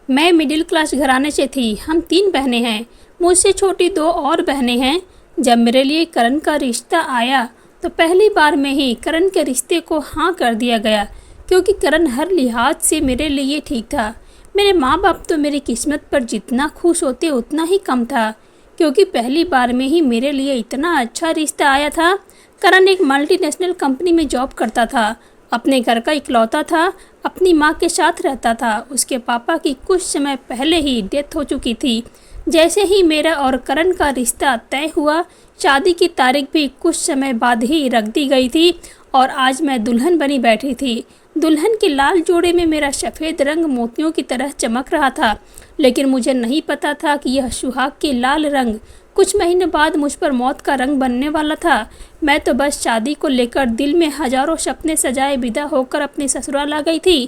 मैं middle class घराने से थी। हम 3 बहनें हैं। मुझसे छोटी 2 और बहनें हैं। जब मेरे लिए करण का रिश्ता आया तो पहली बार में ही करण के रिश्ते को हाँ कर दिया गया, क्योंकि करण हर लिहाज से मेरे लिए ठीक था। मेरे माँ बाप तो मेरी किस्मत पर जितना खुश होते उतना ही कम था, क्योंकि पहली बार में ही मेरे लिए इतना अच्छा रिश्ता आया था। करण एक मल्टीनेशनल कंपनी में जॉब करता था, अपने घर का इकलौता था, अपनी माँ के साथ रहता था। उसके पापा की कुछ समय पहले ही डेथ हो चुकी थी। जैसे ही मेरा और करण का रिश्ता तय हुआ, शादी की तारीख भी कुछ समय बाद ही रख दी गई थी और आज मैं दुल्हन बनी बैठी थी। दुल्हन के लाल जोड़े में मेरा सफ़ेद रंग मोतियों की तरह चमक रहा था, लेकिन मुझे नहीं पता था कि यह सुहाग के लाल रंग कुछ महीने बाद मुझ पर मौत का रंग बनने वाला था। मैं तो बस शादी को लेकर दिल में हजारों सपने सजाए विदा होकर अपने ससुराल आ गई थी।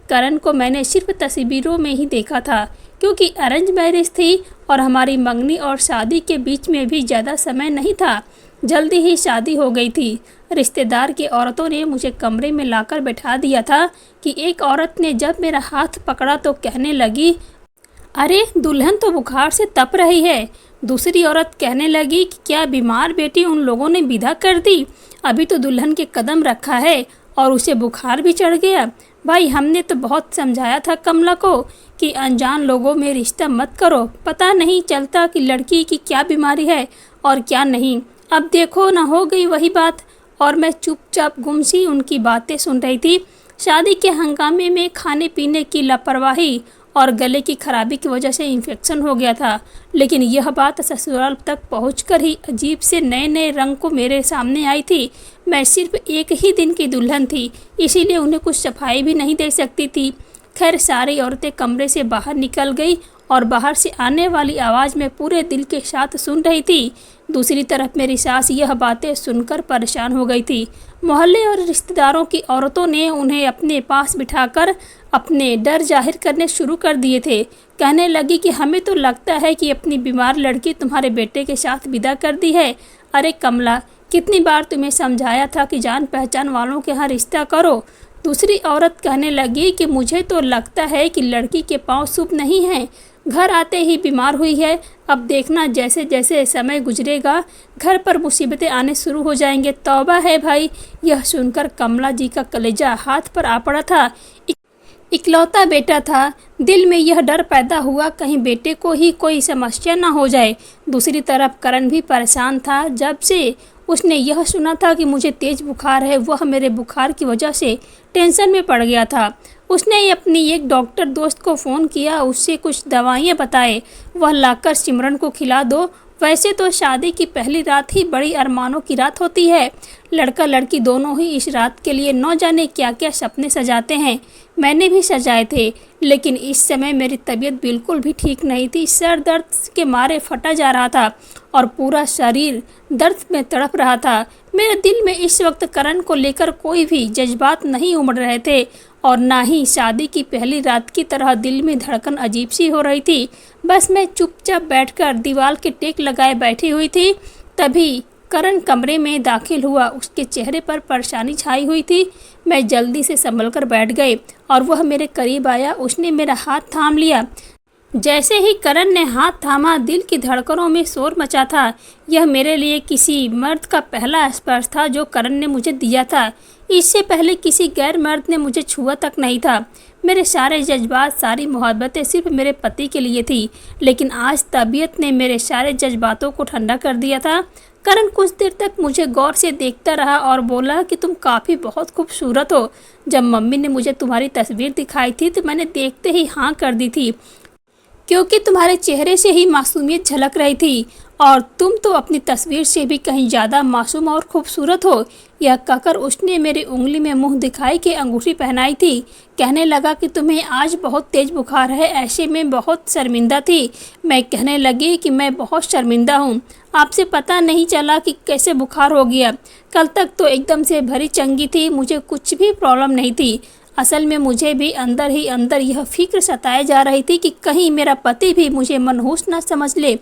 करण को मैंने सिर्फ तस्वीरों में ही देखा था, क्योंकि अरेंज मैरिज थी और हमारी मंगनी और शादी के बीच में भी ज़्यादा समय नहीं था। जल्दी ही शादी हो गई थी। रिश्तेदार की औरतों ने मुझे कमरे में लाकर बैठा दिया था कि एक औरत ने जब मेरा हाथ पकड़ा तो कहने लगी, अरे दुल्हन तो बुखार से तप रही है। दूसरी औरत कहने लगी कि क्या बीमार बेटी उन लोगों ने विदा कर दी? अभी तो दुल्हन के कदम रखा है और उसे बुखार भी चढ़ गया। भाई हमने तो बहुत समझाया था कमला को कि अनजान लोगों में रिश्ता मत करो, पता नहीं चलता कि लड़की की क्या बीमारी है और क्या नहीं। अब देखो ना, हो गई वही बात। और मैं चुपचाप गुमसी उनकी बातें सुन रही थी। शादी के हंगामे में खाने पीने की लापरवाही और गले की खराबी की वजह से इन्फेक्शन हो गया था, लेकिन यह बात ससुराल तक पहुंचकर ही अजीब से नए नए रंग को मेरे सामने आई थी। मैं सिर्फ एक ही दिन की दुल्हन थी, इसीलिए उन्हें कुछ सफाई भी नहीं दे सकती थी। खैर सारी औरतें कमरे से बाहर निकल गई और बाहर से आने वाली आवाज़ में पूरे दिल के साथ सुन रही थी। दूसरी तरफ मेरी सास यह बातें सुनकर परेशान हो गई थी। मोहल्ले और रिश्तेदारों की औरतों ने उन्हें अपने पास बिठाकर अपने डर जाहिर करने शुरू कर दिए थे। कहने लगी कि हमें तो लगता है कि अपनी बीमार लड़की तुम्हारे बेटे के साथ विदा कर दी है। अरे कमला, कितनी बार तुम्हें समझाया था कि जान पहचान वालों के यहाँ रिश्ता करो। दूसरी औरत कहने लगी कि मुझे तो लगता है कि लड़की के पाँव शुभ नहीं हैं, घर आते ही बीमार हुई है। अब देखना जैसे जैसे समय गुजरेगा घर पर मुसीबतें आने शुरू हो जाएंगे। तौबा है भाई। यह सुनकर कमला जी का कलेजा हाथ पर आ पड़ा था। इकलौता बेटा था, दिल में यह डर पैदा हुआ कहीं बेटे को ही कोई समस्या ना हो जाए। दूसरी तरफ करण भी परेशान था। जब से उसने यह सुना था कि मुझे तेज बुखार है, वह मेरे बुखार की वजह से टेंशन में पड़ गया था। उसने अपनी एक डॉक्टर दोस्त को फ़ोन किया, उससे कुछ दवाइयाँ बताए, वह लाकर सिमरन को खिला दो। वैसे तो शादी की पहली रात ही बड़ी अरमानों की रात होती है। लड़का लड़की दोनों ही इस रात के लिए न जाने क्या क्या सपने सजाते हैं। मैंने भी सजाए थे, लेकिन इस समय मेरी तबीयत बिल्कुल भी ठीक नहीं थी। सर दर्द के मारे फटा जा रहा था और पूरा शरीर दर्द में तड़प रहा था। मेरे दिल में इस वक्त करण को लेकर कोई भी जज्बात नहीं उमड़ रहे थे और ना ही शादी की पहली रात की तरह दिल में धड़कन अजीब सी हो रही थी। बस मैं चुपचाप बैठकर दीवार के टेक लगाए बैठी हुई थी। तभी करण कमरे में दाखिल हुआ। उसके चेहरे पर परेशानी छाई हुई थी। मैं जल्दी से संभल कर बैठ गई और वह मेरे करीब आया। उसने मेरा हाथ थाम लिया। जैसे ही करण ने हाथ थामा, दिल की धड़कनों में शोर मचा था। यह मेरे लिए किसी मर्द का पहला स्पर्श था जो करण ने मुझे दिया था। इससे पहले किसी गैर मर्द ने मुझे छुआ तक नहीं था। मेरे सारे जज्बात, सारी मोहब्बतें सिर्फ मेरे पति के लिए थी, लेकिन आज तबीयत ने मेरे सारे जज्बातों को ठंडा कर दिया था। करण कुछ देर तक मुझे गौर से देखता रहा और बोला कि तुम काफ़ी बहुत खूबसूरत हो। जब मम्मी ने मुझे तुम्हारी तस्वीर दिखाई थी तो मैंने देखते ही हाँ कर दी थी, क्योंकि तुम्हारे चेहरे से ही मासूमियत झलक रही थी और तुम तो अपनी तस्वीर से भी कहीं ज़्यादा मासूम और खूबसूरत हो। यह कहकर उसने मेरी उंगली में मुंह दिखाई के अंगूठी पहनाई थी। कहने लगा कि तुम्हें आज बहुत तेज बुखार है, ऐसे में बहुत शर्मिंदा थी। मैं कहने लगी कि मैं बहुत शर्मिंदा हूँ, आपसे पता नहीं चला कि कैसे बुखार हो गया। कल तक तो एकदम से भरी चंगी थी, मुझे कुछ भी प्रॉब्लम नहीं थी। असल में मुझे भी अंदर ही अंदर यह फिक्र सताए जा रही थी कि कहीं मेरा पति भी मुझे मनहूस न समझ ले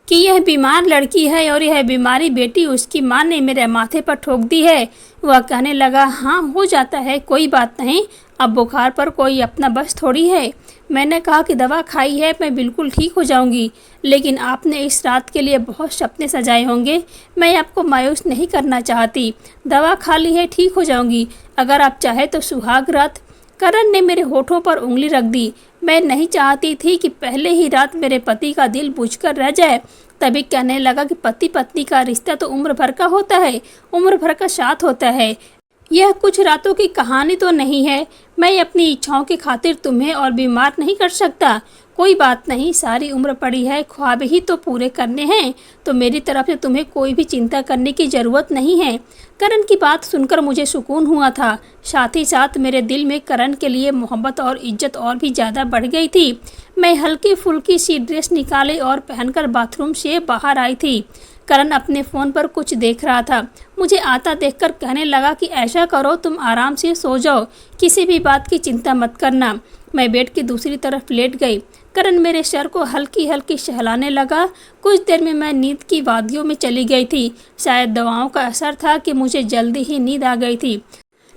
कि यह बीमार लड़की है और यह बीमारी बेटी उसकी माँ ने मेरे माथे पर ठोक दी है। वह कहने लगा, हाँ हो जाता है, कोई बात नहीं, अब बुखार पर कोई अपना बस थोड़ी है। मैंने कहा कि दवा खाई है, मैं बिल्कुल ठीक हो जाऊंगी, लेकिन आपने इस रात के लिए बहुत सपने सजाए होंगे। मैं आपको मायूस नहीं करना चाहती। दवा खा ली है, ठीक हो जाऊंगी। अगर आप चाहे तो सुहाग रात। करण ने मेरे होठों पर उंगली रख दी। मैं नहीं चाहती थी कि पहले ही रात मेरे पति का दिल बुझकर रह जाए। तभी कहने लगा कि पति पत्नी का रिश्ता तो उम्र भर का होता है, उम्र भर का साथ होता है। यह कुछ रातों की कहानी तो नहीं है। मैं अपनी इच्छाओं की खातिर तुम्हें और बीमार नहीं कर सकता। कोई बात नहीं, सारी उम्र पड़ी है, ख्वाब ही तो पूरे करने हैं, तो मेरी तरफ से तुम्हें कोई भी चिंता करने की ज़रूरत नहीं है। करण की बात सुनकर मुझे सुकून हुआ था। साथ ही साथ मेरे दिल में करण के लिए मोहब्बत और इज्जत और भी ज़्यादा बढ़ गई थी। मैं हल्की फुल्की सी ड्रेस निकाली और पहनकर बाथरूम से बाहर आई थी। करण अपने फ़ोन पर कुछ देख रहा था। मुझे आता देखकर कहने लगा कि ऐसा करो, तुम आराम से सो जाओ, किसी भी बात की चिंता मत करना। मैं बेड की दूसरी तरफ लेट गई। करण मेरे सर को हल्की हल्की सहलाने लगा। कुछ देर में मैं नींद की वादियों में चली गई थी। शायद दवाओं का असर था कि मुझे जल्दी ही नींद आ गई थी।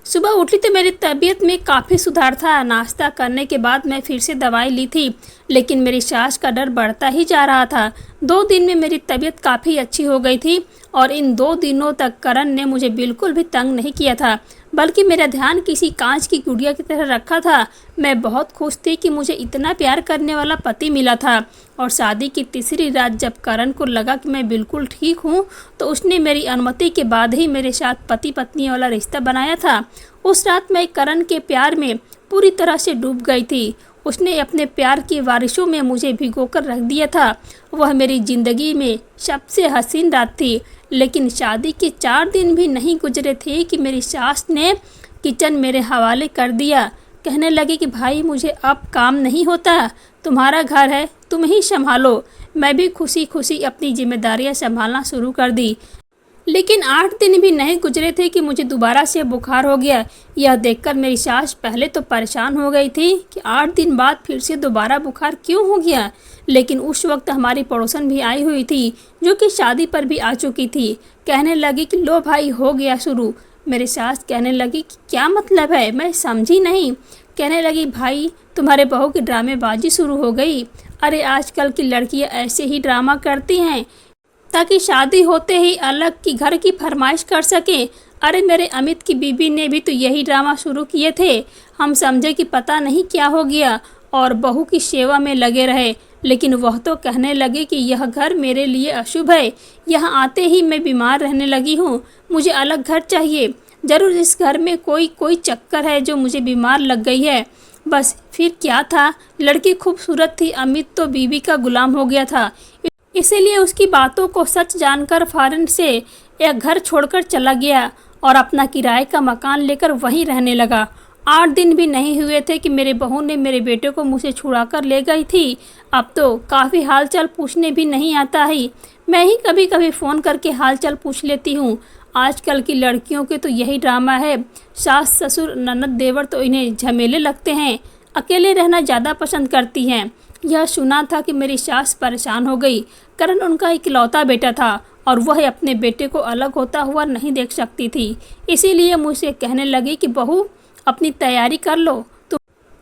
सुबह उठी तो मेरी तबीयत में काफ़ी सुधार था। नाश्ता करने के बाद मैं फिर से दवाई ली थी, लेकिन मेरी सांस का डर बढ़ता ही जा रहा था। 2 दिन में मेरी तबीयत काफ़ी अच्छी हो गई थी और इन 2 दिनों तक करण ने मुझे बिल्कुल भी तंग नहीं किया था, बल्कि मेरा ध्यान किसी कांच की गुड़िया की तरह रखा था। मैं बहुत खुश थी कि मुझे इतना प्यार करने वाला पति मिला था। और शादी की तीसरी रात जब करण को लगा कि मैं बिल्कुल ठीक हूँ, तो उसने मेरी अनुमति के बाद ही मेरे साथ पति पत्नी वाला रिश्ता बनाया था। उस रात मैं करण के प्यार में पूरी तरह से डूब गई थी। उसने अपने प्यार की बारिशों में मुझे भिगोकर रख दिया था। वह मेरी ज़िंदगी में सबसे हसीन रात थी। लेकिन शादी के 4 दिन भी नहीं गुजरे थे कि मेरी सास ने किचन मेरे हवाले कर दिया। कहने लगी कि भाई, मुझे अब काम नहीं होता, तुम्हारा घर है, तुम ही संभालो। मैं भी खुशी खुशी अपनी जिम्मेदारियां संभालना शुरू कर दी। लेकिन 8 दिन भी नहीं गुजरे थे कि मुझे दोबारा से बुखार हो गया। यह देखकर मेरी सास पहले तो परेशान हो गई थी कि 8 दिन बाद फिर से दोबारा बुखार क्यों हो गया। लेकिन उस वक्त हमारी पड़ोसन भी आई हुई थी, जो कि शादी पर भी आ चुकी थी। कहने लगी कि लो भाई, हो गया शुरू। मेरी सास कहने लगी कि क्या मतलब है, मैं समझी नहीं। कहने लगी, भाई तुम्हारे बहू की ड्रामेबाजी शुरू हो गई। अरे आजकल की लड़कियां ऐसे ही ड्रामा करती हैं ताकि शादी होते ही अलग की घर की फरमाइश कर सके। अरे मेरे अमित की बीबी ने भी तो यही ड्रामा शुरू किए थे। हम समझे कि पता नहीं क्या हो गया और बहू की सेवा में लगे रहे, लेकिन वह तो कहने लगे कि यह घर मेरे लिए अशुभ है। यहाँ आते ही मैं बीमार रहने लगी हूँ, मुझे अलग घर चाहिए। ज़रूर इस घर में कोई चक्कर है जो मुझे बीमार लग गई है। बस फिर क्या था, लड़की खूबसूरत थी, अमित तो बीबी का गुलाम हो गया था। इसीलिए उसकी बातों को सच जानकर फौरन से एक घर छोड़कर चला गया और अपना किराए का मकान लेकर वहीं रहने लगा। 8 दिन भी नहीं हुए थे कि मेरे बहू ने मेरे बेटे को मुझसे छुड़ा कर ले गई थी। अब तो काफ़ी हालचाल पूछने भी नहीं आता ही। मैं ही कभी कभी फ़ोन करके हालचाल पूछ लेती हूँ। आजकल की लड़कियों के तो यही ड्रामा है। सास ससुर ननद देवर तो इन्हें झमेले लगते हैं, अकेले रहना ज़्यादा पसंद करती हैं। यह सुना था कि मेरी सास परेशान हो गई। करण उनका इकलौता बेटा था और वह अपने बेटे को अलग होता हुआ नहीं देख सकती थी। इसीलिए मुझसे कहने लगी कि बहू, अपनी तैयारी कर लो,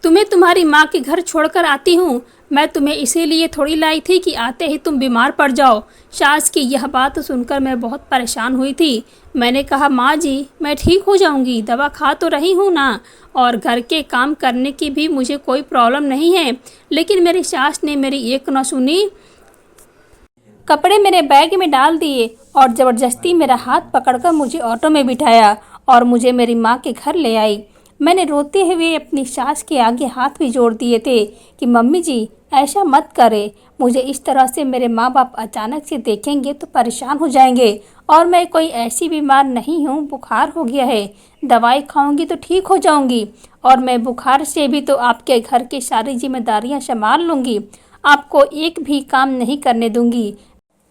तुम्हें तुम्हारी माँ के घर छोड़कर आती हूँ। मैं तुम्हें इसीलिए थोड़ी लाई थी कि आते ही तुम बीमार पड़ जाओ। सास की यह बात सुनकर मैं बहुत परेशान हुई थी। मैंने कहा, माँ जी, मैं ठीक हो जाऊँगी, दवा खा तो रही हूँ ना, और घर के काम करने की भी मुझे कोई प्रॉब्लम नहीं है। लेकिन मेरी सास ने मेरी एक न सुनी। कपड़े मेरे बैग में डाल दिए और ज़बरदस्ती मेरा हाथ पकड़कर मुझे ऑटो में बिठाया और मुझे मेरी माँ के घर ले आई। मैंने रोते हुए अपनी सास के आगे हाथ भी जोड़ दिए थे कि मम्मी जी, ऐसा मत करे। मुझे इस तरह से मेरे माँ बाप अचानक से देखेंगे तो परेशान हो जाएंगे, और मैं कोई ऐसी बीमार नहीं हूँ, बुखार हो गया है, दवाई खाऊंगी तो ठीक हो जाऊंगी, और मैं बुखार से भी तो आपके घर की सारी जिम्मेदारियाँ संभाल लूँगी, आपको एक भी काम नहीं करने दूँगी।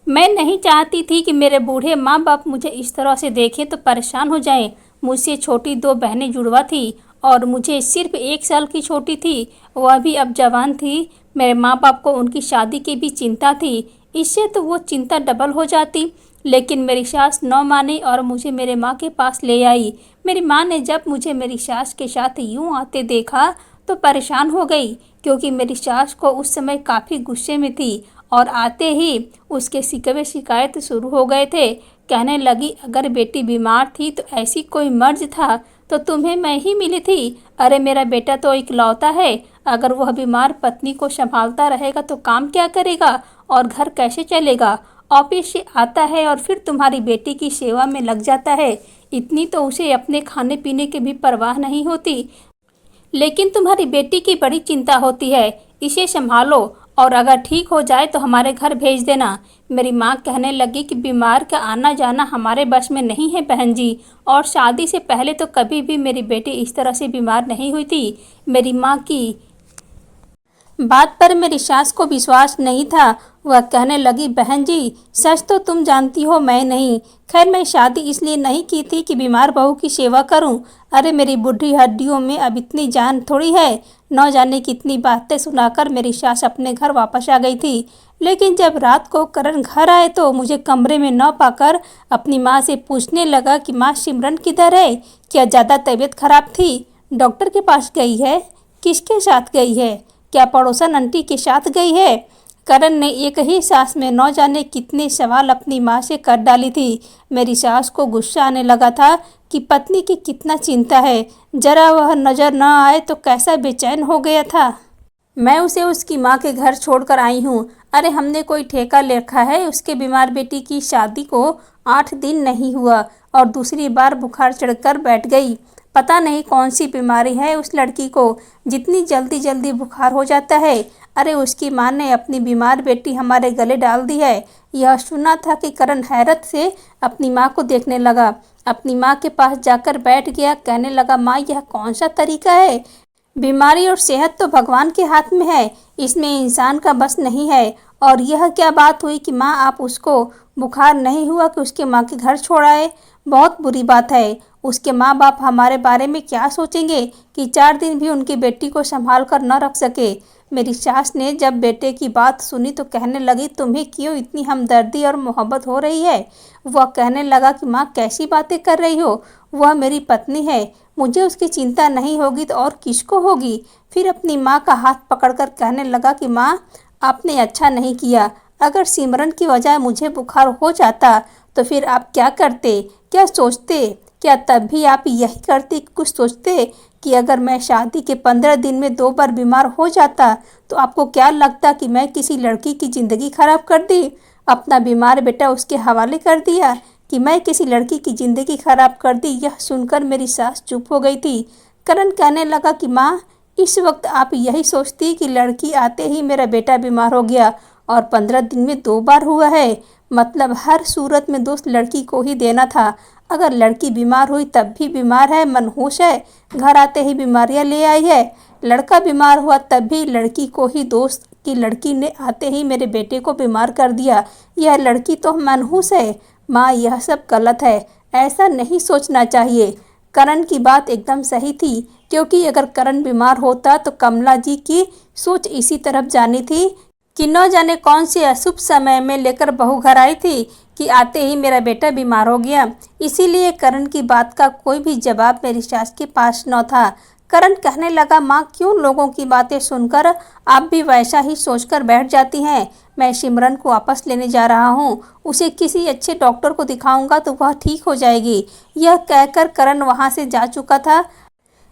मैं नहीं चाहती थी कि मेरे बूढ़े माँ बाप मुझे इस तरह से देखें तो परेशान हो जाएं। मुझसे छोटी 2 बहनें जुड़वा थी और मुझे सिर्फ 1 साल की छोटी थी, वह भी अब जवान थी। मेरे माँ बाप को उनकी शादी की भी चिंता थी, इससे तो वो चिंता डबल हो जाती। लेकिन मेरी सास न मानी और मुझे मेरे माँ के पास ले आई। मेरी माँ ने जब मुझे मेरी सास के साथ यूं आते देखा तो परेशान हो गई, क्योंकि मेरी सास को उस समय काफ़ी गुस्से में थी और आते ही उसके शिकवे शिकायत शुरू हो गए थे। कहने लगी, अगर बेटी बीमार थी तो ऐसी कोई मर्ज था तो तुम्हें मैं ही मिली थी। अरे मेरा बेटा तो इकलौता है, अगर वह बीमार पत्नी को संभालता रहेगा तो काम क्या करेगा और घर कैसे चलेगा। ऑफिस से आता है और फिर तुम्हारी बेटी की सेवा में लग जाता है। इतनी तो उसे अपने खाने पीने की भी परवाह नहीं होती, लेकिन तुम्हारी बेटी की बड़ी चिंता होती है। इसे संभालो और अगर ठीक हो जाए तो हमारे घर भेज देना। मेरी माँ कहने लगी कि बीमार का आना जाना हमारे बस में नहीं है बहन जी, और शादी से पहले तो कभी भी मेरी बेटी इस तरह से बीमार नहीं हुई थी। मेरी माँ की बात पर मेरी सास को विश्वास नहीं था। वह कहने लगी, बहन जी सच तो तुम जानती हो, मैं नहीं। खैर मैं शादी इसलिए नहीं की थी कि बीमार बहू की सेवा करूं। अरे मेरी बुढ़ी हड्डियों में अब इतनी जान थोड़ी है। न जाने कितनी बातें सुनाकर मेरी सास अपने घर वापस आ गई थी। लेकिन जब रात को करण घर आए तो मुझे कमरे में न पाकर अपनी माँ से पूछने लगा कि माँ सिमरन किधर है, क्या ज़्यादा तबीयत खराब थी, डॉक्टर के पास गई है, किसके साथ गई है, क्या पड़ोसन आंटी के साथ गई है। करण ने एक ही सांस में न जाने कितने सवाल अपनी माँ से कर डाली थी। मेरी सास को गुस्सा आने लगा था कि पत्नी की कितना चिंता है, जरा वह नज़र न आए तो कैसा बेचैन हो गया था। मैं उसे उसकी माँ के घर छोड़कर आई हूँ। अरे हमने कोई ठेका ले रखा है, उसके बीमार बेटी की शादी को 8 दिन नहीं हुआ और दूसरी बार बुखार चढ़कर बैठ गई। पता नहीं कौन सी बीमारी है उस लड़की को, जितनी जल्दी जल्दी बुखार हो जाता है। अरे उसकी माँ ने अपनी बीमार बेटी हमारे गले डाल दी है। यह सुना था कि करण हैरत से अपनी माँ को देखने लगा। अपनी माँ के पास जाकर बैठ गया। कहने लगा, माँ यह कौन सा तरीका है। बीमारी और सेहत तो भगवान के हाथ में है, इसमें इंसान का बस नहीं है। और यह क्या बात हुई कि माँ आप उसको बुखार नहीं हुआ कि उसके माँ के घर छोड़ आए। बहुत बुरी बात है। उसके माँ बाप हमारे बारे में क्या सोचेंगे कि 4 दिन भी उनकी बेटी को संभाल कर न रख सके। मेरी सास ने जब बेटे की बात सुनी तो कहने लगी, तुम्हें क्यों इतनी हमदर्दी और मोहब्बत हो रही है। वह कहने लगा कि माँ कैसी बातें कर रही हो, वह मेरी पत्नी है, मुझे उसकी चिंता नहीं होगी तो और किसको होगी। फिर अपनी माँ का हाथ पकड़कर कहने लगा कि माँ आपने अच्छा नहीं किया। अगर सिमरन की वजह मुझे बुखार हो जाता तो फिर आप क्या करते, क्या सोचते। क्या तब भी आप यही करते कि कुछ सोचते कि अगर मैं शादी के 15 दिन में 2 बार बीमार हो जाता तो आपको क्या लगता कि मैं किसी लड़की की ज़िंदगी खराब कर दी, अपना बीमार बेटा उसके हवाले कर दिया कि मैं किसी लड़की की ज़िंदगी खराब कर दी। यह सुनकर मेरी सास चुप हो गई थी। करण कहने लगा कि माँ इस वक्त आप यही सोचती कि लड़की आते ही मेरा बेटा बीमार हो गया और 15 दिन में 2 बार हुआ है, मतलब हर सूरत में दोष लड़की को ही देना था। अगर लड़की बीमार हुई तब भी बीमार है, मनहूस है, घर आते ही बीमारियां ले आई है। लड़का बीमार हुआ तब भी लड़की को ही दोष कि लड़की ने आते ही मेरे बेटे को बीमार कर दिया। यह लड़की तो मनहूस है। माँ यह सब गलत है, ऐसा नहीं सोचना चाहिए। करण की बात एकदम सही थी, क्योंकि अगर करण बीमार होता तो कमला जी की सोच इसी तरफ जानी थी कि न जाने कौन से अशुभ समय में लेकर बहू घर आई थी कि आते ही मेरा बेटा बीमार हो गया। इसीलिए करण की बात का कोई भी जवाब मेरी सास के पास न था। करण कहने लगा, माँ क्यों लोगों की बातें सुनकर आप भी वैसा ही सोचकर बैठ जाती हैं। मैं सिमरन को वापस लेने जा रहा हूँ, उसे किसी अच्छे डॉक्टर को दिखाऊंगा तो वह ठीक हो जाएगी। यह कहकर करण वहाँ से जा चुका था।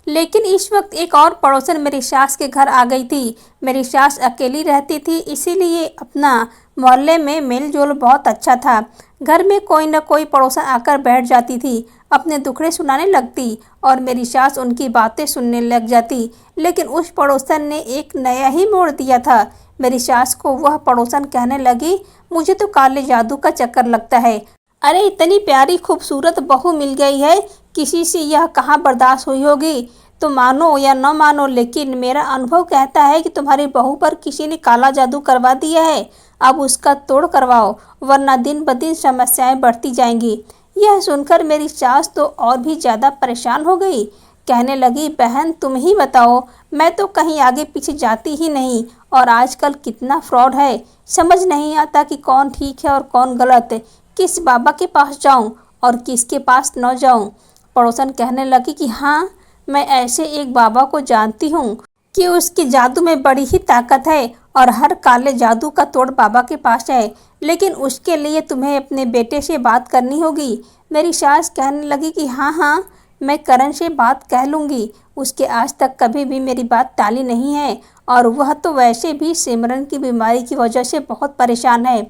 लेकिन इस वक्त एक और पड़ोसन मेरी सास के घर आ गई थी। मेरी सास अकेली रहती थी, इसीलिए अपना मोहल्ले में मेल जोल बहुत अच्छा था। घर में कोई न कोई पड़ोसन आकर बैठ जाती थी, अपने दुखड़े सुनाने लगती और मेरी सास उनकी बातें सुनने लग जाती। लेकिन उस पड़ोसन ने एक नया ही मोड़ दिया था। मेरी सास को वह पड़ोसन कहने लगी, मुझे तो काले जादू का चक्कर लगता है। अरे इतनी प्यारी खूबसूरत बहू मिल गई है, किसी से यह कहाँ बर्दाश्त हुई होगी। तो मानो या न मानो, लेकिन मेरा अनुभव कहता है कि तुम्हारी बहू पर किसी ने काला जादू करवा दिया है। अब उसका तोड़ करवाओ, वरना दिन ब दिन समस्याएं बढ़ती जाएंगी। यह सुनकर मेरी सास तो और भी ज़्यादा परेशान हो गई। कहने लगी, बहन तुम ही बताओ, मैं तो कहीं आगे पीछे जाती ही नहीं और आजकल कितना फ्रॉड है, समझ नहीं आता कि कौन ठीक है और कौन गलत। किस बाबा के पास जाऊं और किसके पास न जाऊं। पड़ोसन कहने लगी कि हाँ, मैं ऐसे एक बाबा को जानती हूँ कि उसके जादू में बड़ी ही ताकत है और हर काले जादू का तोड़ बाबा के पास है, लेकिन उसके लिए तुम्हें अपने बेटे से बात करनी होगी। मेरी सास कहने लगी कि हाँ हाँ, मैं करण से बात कह लूँगी, उसके आज तक कभी भी मेरी बात टाली नहीं है और वह तो वैसे भी सिमरन की बीमारी की वजह से बहुत परेशान है।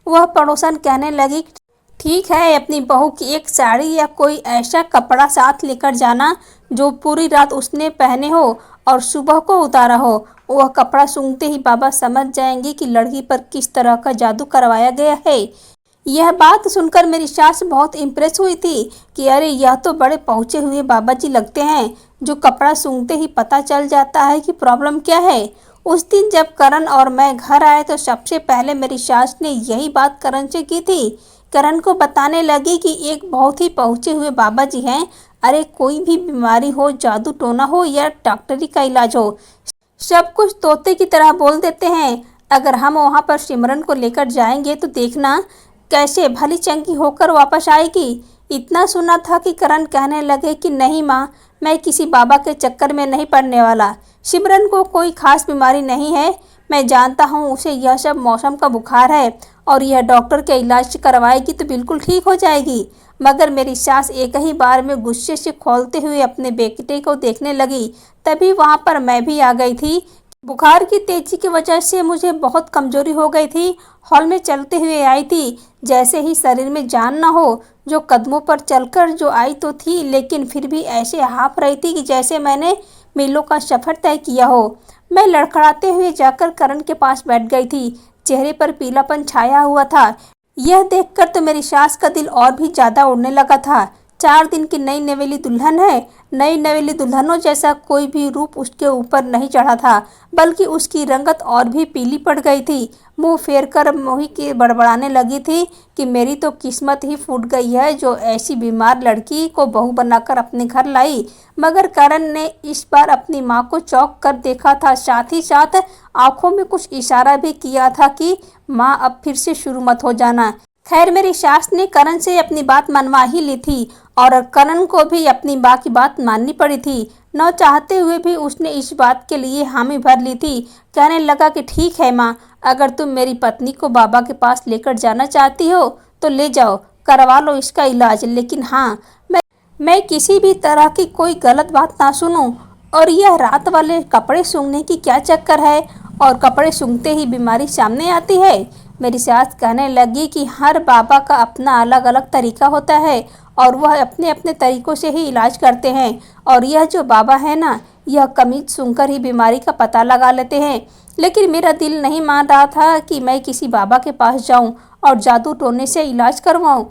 वह पड़ोसन कहने लगी, ठीक है, अपनी बहू की एक साड़ी या कोई ऐसा कपड़ा साथ लेकर जाना जो पूरी रात उसने पहने हो और सुबह को उतारा हो। वह कपड़ा सूंघते ही बाबा समझ जाएंगे कि लड़की पर किस तरह का जादू करवाया गया है। यह बात सुनकर मेरी सास बहुत इम्प्रेस हुई थी कि अरे यह तो बड़े पहुँचे हुए बाबा जी लगते हैं, जो कपड़ा सूंघते ही पता चल जाता है कि प्रॉब्लम क्या है। उस दिन जब करण और मैं घर आए तो सबसे पहले मेरी सास ने यही बात करण से की थी। करण को बताने लगी कि एक बहुत ही पहुँचे हुए बाबा जी हैं। अरे कोई भी बीमारी हो, जादू टोना हो या डॉक्टरी का इलाज हो, सब कुछ तोते की तरह बोल देते हैं। अगर हम वहाँ पर सिमरन को लेकर जाएंगे तो देखना कैसे भली चंगी होकर वापस आएगी। इतना सुना था कि करण कहने लगे कि नहीं माँ, मैं किसी बाबा के चक्कर में नहीं पड़ने वाला। सिमरन को कोई खास बीमारी नहीं है, मैं जानता हूँ उसे यह सब मौसम का बुखार है और यह डॉक्टर के इलाज करवाएगी तो बिल्कुल ठीक हो जाएगी। मगर मेरी सास एक ही बार में गुस्से से खौलते हुए अपने बेटे को देखने लगी। तभी वहाँ पर मैं भी आ गई थी। बुखार की तेजी की वजह से मुझे बहुत कमजोरी हो गई थी। हॉल में चलते हुए आई थी, जैसे ही शरीर में जान ना हो, जो कदमों पर चलकर जो आई तो थी, लेकिन फिर भी ऐसे हाँफ रही थी कि जैसे मैंने मीलों का सफर तय किया हो। मैं लड़खड़ाते हुए जाकर करण के पास बैठ गई थी। चेहरे पर पीलापन छाया हुआ था। यह देखकर तो मेरी सास का दिल और भी ज्यादा उड़ने लगा था। 4 दिन की नई नवेली दुल्हन है। नई नवेली दुल्हनों जैसा कोई भी रूप उसके ऊपर नहीं चढ़ा था, बल्कि उसकी रंगत और भी पीली पड़ गई थी। मुंह फेर कर मोही के बड़बड़ाने लगी थी कि मेरी तो किस्मत ही फूट गई है जो ऐसी बीमार लड़की को बहू बनाकर अपने घर लाई। मगर करण ने इस बार अपनी माँ को चौंक कर देखा था, साथ ही साथ आंखों में कुछ इशारा भी किया था कि माँ अब फिर से शुरू मत हो जाना। खैर मेरी सास ने करण से अपनी बात मनवा ही ली थी और करण को भी अपनी माँ की बात माननी पड़ी थी। न चाहते हुए भी उसने इस बात के लिए हामी भर ली थी। कहने लगा कि ठीक है माँ, अगर तुम मेरी पत्नी को बाबा के पास लेकर जाना चाहती हो तो ले जाओ, करवा लो इसका इलाज, लेकिन हाँ, मैं किसी भी तरह की कोई गलत बात ना सुनूं। और यह रात वाले कपड़े सूंघने की क्या चक्कर है और कपड़े सूंघते ही बीमारी सामने आती है। मेरी सास कहने लगी कि हर बाबा का अपना अलग अलग तरीका होता है और वह अपने अपने तरीकों से ही इलाज करते हैं। और यह जो बाबा है ना, यह कमीज सूंघकर ही बीमारी का पता लगा लेते हैं। लेकिन मेरा दिल नहीं मान रहा था कि मैं किसी बाबा के पास जाऊं और जादू टोने से इलाज करवाऊं,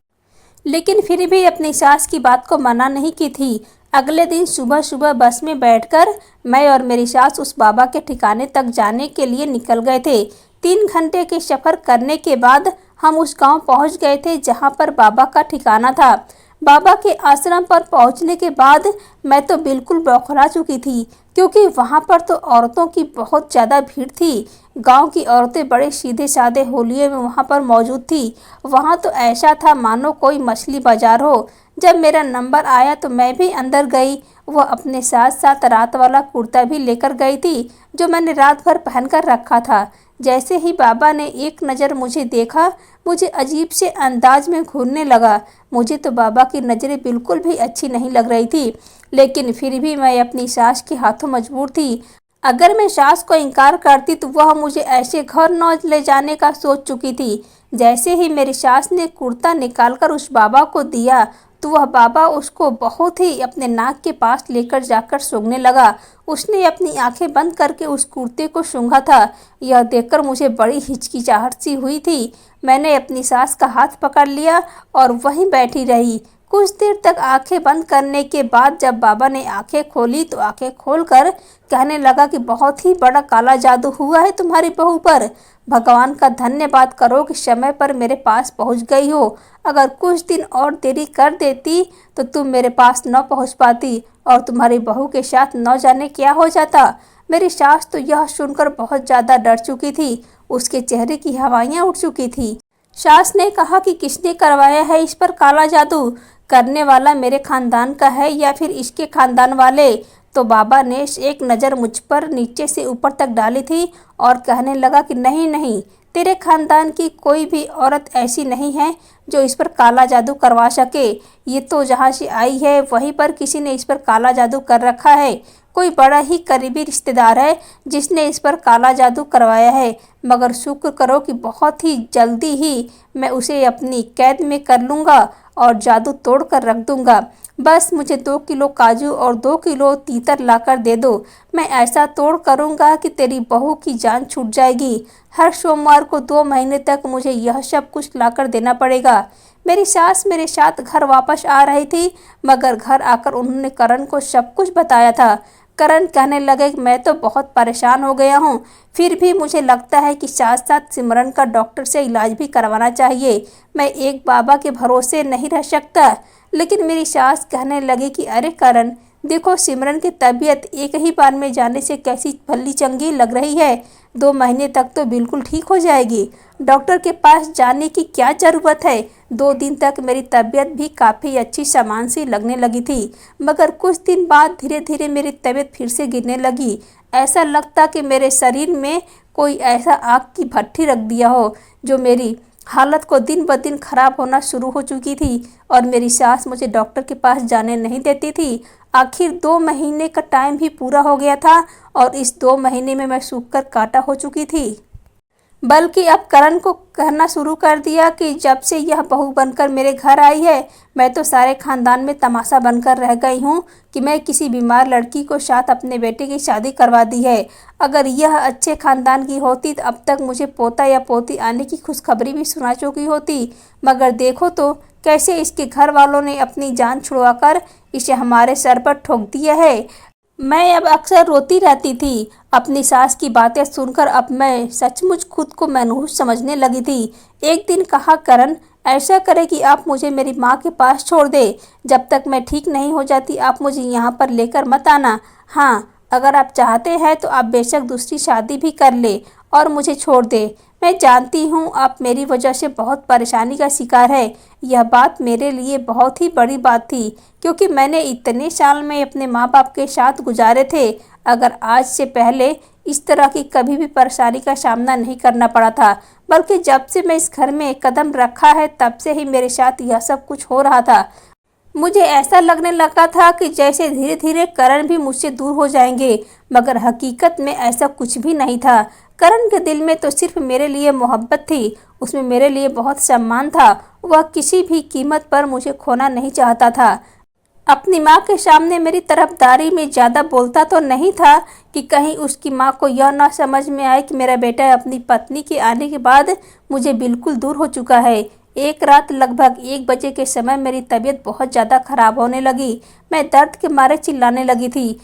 लेकिन फिर भी अपनी सास की बात को मना नहीं की थी। अगले दिन सुबह सुबह बस में बैठकर मैं और मेरी सास उस बाबा के ठिकाने तक जाने के लिए निकल गए थे। 3 घंटे के सफ़र करने के बाद हम उस गांव पहुंच गए थे जहां पर बाबा का ठिकाना था। बाबा के आश्रम पर पहुंचने के बाद मैं तो बिल्कुल बौखला चुकी थी, क्योंकि वहां पर तो औरतों की बहुत ज़्यादा भीड़ थी। गांव की औरतें बड़े सीधे साधे होलिये में वहां पर मौजूद थी। वहां तो ऐसा था मानो कोई मछली बाजार हो। जब मेरा नंबर आया तो मैं भी अंदर गई। वह अपने साथ साथ रात वाला कुर्ता भी लेकर गई थी जो मैंने रात भर पहनकर रखा था। जैसे ही बाबा ने एक नज़र मुझे देखा, मुझे अजीब से अंदाज में घूरने लगा। मुझे तो बाबा की नज़रें बिल्कुल भी अच्छी नहीं लग रही थी, लेकिन फिर भी मैं अपनी सास के हाथों मजबूर थी। अगर मैं सास को इनकार करती तो वह मुझे ऐसे घर न ले जाने का सोच चुकी थी। जैसे ही मेरी सास ने कुर्ता निकालकर उस बाबा को दिया तो वह बाबा उसको बहुत ही अपने नाक के पास लेकर जाकर सूंघने लगा। उसने अपनी आंखें बंद करके उस कुर्ते को सूंघा था। यह देखकर मुझे बड़ी हिचकिचाहट सी हुई थी। मैंने अपनी सास का हाथ पकड़ लिया और वहीं बैठी रही। कुछ देर तक आंखें बंद करने के बाद जब बाबा ने आंखें खोली तो आंखें खोलकर कहने लगा कि बहुत ही बड़ा काला जादू हुआ है तुम्हारी बहू पर। भगवान का धन्यवाद करो कि समय पर मेरे पास पहुंच गई हो। अगर कुछ दिन और देरी कर देती तो तुम मेरे पास न पहुंच पाती और तुम्हारी बहू के साथ न जाने क्या हो जाता। मेरी सास तो यह सुनकर बहुत ज़्यादा डर चुकी थी। उसके चेहरे की हवाइयाँ उठ चुकी थी। सास ने कहा कि किसने करवाया है इस पर काला जादू। करने वाला मेरे खानदान का है या फिर इसके खानदान वाले। तो बाबा ने एक नज़र मुझ पर नीचे से ऊपर तक डाली थी और कहने लगा कि नहीं नहीं, तेरे खानदान की कोई भी औरत ऐसी नहीं है जो इस पर काला जादू करवा सके। ये तो जहाँ से आई है वहीं पर किसी ने इस पर काला जादू कर रखा है। कोई बड़ा ही करीबी रिश्तेदार है जिसने इस पर काला जादू करवाया है, मगर शुक्र करो कि बहुत ही जल्दी ही मैं उसे अपनी कैद में कर लूँगा और जादू तोड़ कर रख दूँगा। बस मुझे 2 किलो काजू और 2 किलो तीतर लाकर दे दो। मैं ऐसा तोड़ करूँगा कि तेरी बहू की जान छूट जाएगी। हर सोमवार को 2 महीने तक मुझे यह सब कुछ लाकर देना पड़ेगा। मेरी सास मेरे साथ घर वापस आ रही थी, मगर घर आकर उन्होंने करण को सब कुछ बताया था। करण कहने लगे कि मैं तो बहुत परेशान हो गया हूँ, फिर भी मुझे लगता है कि साथ साथ सिमरन का डॉक्टर से इलाज भी करवाना चाहिए। मैं एक बाबा के भरोसे नहीं रह सकता। लेकिन मेरी सास कहने लगी कि अरे करण, देखो सिमरन की तबीयत एक ही बार में जाने से कैसी भली चंगी लग रही है। 2 महीने तक तो बिल्कुल ठीक हो जाएगी। डॉक्टर के पास जाने की क्या ज़रूरत है। 2 दिन तक मेरी तबीयत भी काफ़ी अच्छी सामान सी लगने लगी थी, मगर कुछ दिन बाद धीरे धीरे मेरी तबीयत फिर से गिरने लगी। ऐसा लगता कि मेरे शरीर में कोई ऐसा आग की भट्ठी रख दिया हो। जो मेरी हालत को दिन ब दिन खराब होना शुरू हो चुकी थी और मेरी सास मुझे डॉक्टर के पास जाने नहीं देती थी। आखिर 2 महीने का टाइम भी पूरा हो गया था और इस 2 महीने में मैं सूख कर कांटा हो चुकी थी। बल्कि अब करण को कहना शुरू कर दिया कि जब से यह बहू बनकर मेरे घर आई है, मैं तो सारे खानदान में तमाशा बनकर रह गई हूँ कि मैं किसी बीमार लड़की को साथ अपने बेटे की शादी करवा दी है। अगर यह अच्छे खानदान की होती तो अब तक मुझे पोता या पोती आने की खुशखबरी भी सुना चुकी होती। मगर देखो तो कैसे इसके घर वालों ने अपनी जान छुड़वाकर इसे हमारे सर पर ठोक दिया है। मैं अब अक्सर रोती रहती थी अपनी सास की बातें सुनकर। अब मैं सचमुच खुद को मनहूस समझने लगी थी। एक दिन कहा, करण ऐसा करे कि आप मुझे मेरी माँ के पास छोड़ दे। जब तक मैं ठीक नहीं हो जाती आप मुझे यहाँ पर लेकर मत आना। हाँ, अगर आप चाहते हैं तो आप बेशक दूसरी शादी भी कर ले और मुझे छोड़ दे। मैं जानती हूँ आप मेरी वजह से बहुत परेशानी का शिकार है। यह बात मेरे लिए बहुत ही बड़ी बात थी, क्योंकि मैंने इतने साल में अपने माँ बाप के साथ गुजारे थे। अगर आज से पहले इस तरह की कभी भी परेशानी का सामना नहीं करना पड़ा था, बल्कि जब से मैं इस घर में कदम रखा है तब से ही मेरे साथ यह सब कुछ हो रहा था। मुझे ऐसा लगने लगा था कि जैसे धीरे धीरे करण भी मुझसे दूर हो जाएंगे, मगर हकीकत में ऐसा कुछ भी नहीं था। करण के दिल में तो सिर्फ मेरे लिए मोहब्बत थी, उसमें मेरे लिए बहुत सम्मान था। वह किसी भी कीमत पर मुझे खोना नहीं चाहता था। अपनी माँ के सामने मेरी तरफदारी में ज़्यादा बोलता तो नहीं था कि कहीं उसकी माँ को यह ना समझ में आए कि मेरा बेटा अपनी पत्नी के आने के बाद मुझे बिल्कुल दूर हो चुका है। एक रात लगभग 1 बजे के समय मेरी तबीयत बहुत ज़्यादा खराब होने लगी। मैं दर्द के मारे चिल्लाने लगी थी,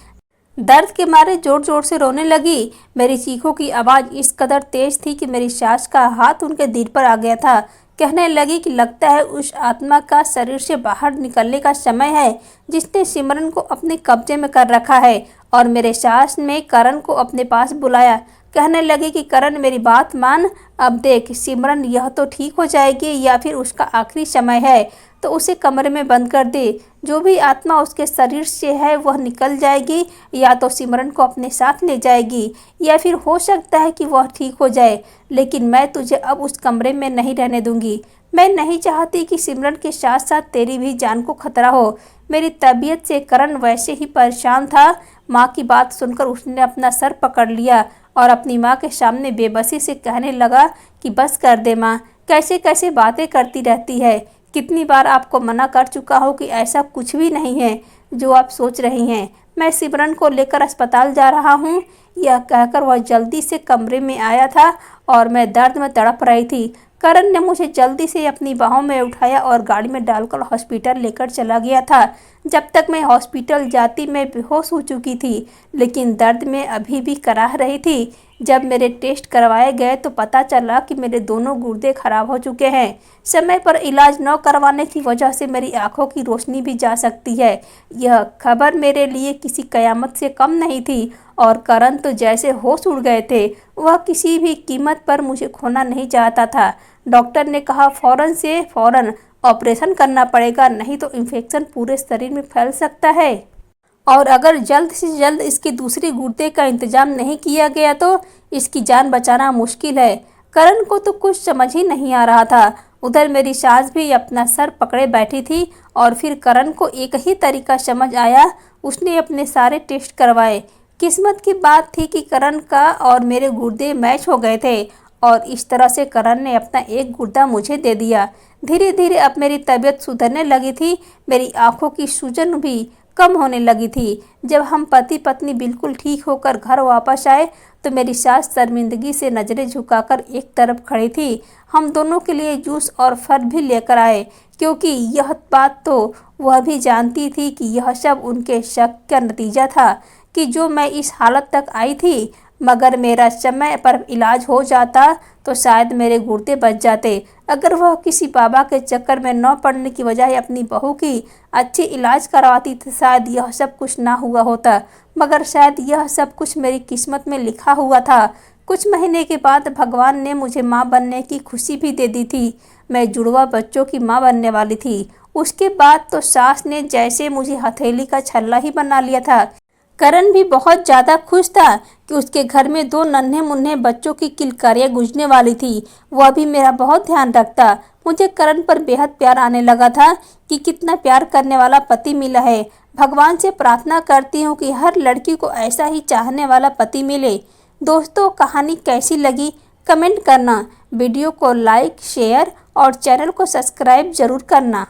दर्द के मारे जोर जोर से रोने लगी। मेरी चीखों की आवाज़ इस कदर तेज थी कि मेरी सास का हाथ उनके दिल पर आ गया था। कहने लगी कि लगता है उस आत्मा का शरीर से बाहर निकलने का समय है जिसने सिमरन को अपने कब्जे में कर रखा है। और मेरे सास ने करण को अपने पास बुलाया। कहने लगी कि करण मेरी बात मान, अब देख सिमरन यह तो ठीक हो जाएगी या फिर उसका आखिरी समय है तो उसे कमरे में बंद कर दे। जो भी आत्मा उसके शरीर से है वह निकल जाएगी, या तो सिमरन को अपने साथ ले जाएगी या फिर हो सकता है कि वह ठीक हो जाए। लेकिन मैं तुझे अब उस कमरे में नहीं रहने दूंगी। मैं नहीं चाहती कि सिमरन के साथ साथ तेरी भी जान को खतरा हो। मेरी तबीयत से करण वैसे ही परेशान था। माँ की बात सुनकर उसने अपना सर पकड़ लिया और अपनी माँ के सामने बेबसी से कहने लगा कि बस कर दे माँ, कैसे कैसे बातें करती रहती है। कितनी बार आपको मना कर चुका हूँ कि ऐसा कुछ भी नहीं है जो आप सोच रही हैं। मैं सिमरन को लेकर अस्पताल जा रहा हूँ। यह कहकर वह जल्दी से कमरे में आया था और मैं दर्द में तड़प रही थी। करण ने मुझे जल्दी से अपनी बाहों में उठाया और गाड़ी में डालकर हॉस्पिटल लेकर चला गया था। जब तक मैं हॉस्पिटल जाती मैं बेहोश हो चुकी थी, लेकिन दर्द में अभी भी कराह रही थी। जब मेरे टेस्ट करवाए गए तो पता चला कि मेरे दोनों गुर्दे खराब हो चुके हैं। समय पर इलाज न करवाने की वजह से मेरी आंखों की रोशनी भी जा सकती है। यह खबर मेरे लिए किसी कयामत से कम नहीं थी और करण तो जैसे होश उड़ गए थे। वह किसी भी कीमत पर मुझे खोना नहीं चाहता था। डॉक्टर ने कहा फौरन से फौरन ऑपरेशन करना पड़ेगा, नहीं तो इन्फेक्शन पूरे शरीर में फैल सकता है। और अगर जल्द से जल्द इसके दूसरे गुर्दे का इंतजाम नहीं किया गया तो इसकी जान बचाना मुश्किल है। करण को तो कुछ समझ ही नहीं आ रहा था। उधर मेरी सास भी अपना सर पकड़े बैठी थी और फिर करण को एक ही तरीका समझ आया। उसने अपने सारे टेस्ट करवाए। किस्मत की बात थी कि करण का और मेरे गुर्दे मैच हो गए थे और इस तरह से करण ने अपना एक गुर्दा मुझे दे दिया। धीरे धीरे अब मेरी तबीयत सुधरने लगी थी। मेरी आंखों की सूजन भी कम होने लगी थी। जब हम पति पत्नी बिल्कुल ठीक होकर घर वापस आए तो मेरी सास शर्मिंदगी से नज़रें झुकाकर एक तरफ खड़ी थी। हम दोनों के लिए जूस और फल भी लेकर आए, क्योंकि यह बात तो वह भी जानती थी कि यह सब उनके शक का नतीजा था कि जो मैं इस हालत तक आई थी। मगर मेरा समय पर इलाज हो जाता तो शायद मेरे गुर्दे बच जाते। अगर वह किसी बाबा के चक्कर में न पड़ने की बजाय अपनी बहू की अच्छी इलाज करवाती तो शायद यह सब कुछ ना हुआ होता। मगर शायद यह सब कुछ मेरी किस्मत में लिखा हुआ था। कुछ महीने के बाद भगवान ने मुझे माँ बनने की खुशी भी दे दी थी। मैं जुड़वा बच्चों की माँ बनने वाली थी। उसके बाद तो सास ने जैसे मुझे हथेली का छल्ला ही बना लिया था। करण भी बहुत ज़्यादा खुश था कि उसके घर में 2 नन्हे मुन्ने बच्चों की किलकारियाँ गूंजने वाली थी। वह भी मेरा बहुत ध्यान रखता। मुझे करण पर बेहद प्यार आने लगा था कि कितना प्यार करने वाला पति मिला है। भगवान से प्रार्थना करती हूँ कि हर लड़की को ऐसा ही चाहने वाला पति मिले। दोस्तों, कहानी कैसी लगी कमेंट करना। वीडियो को लाइक, शेयर और चैनल को सब्सक्राइब जरूर करना।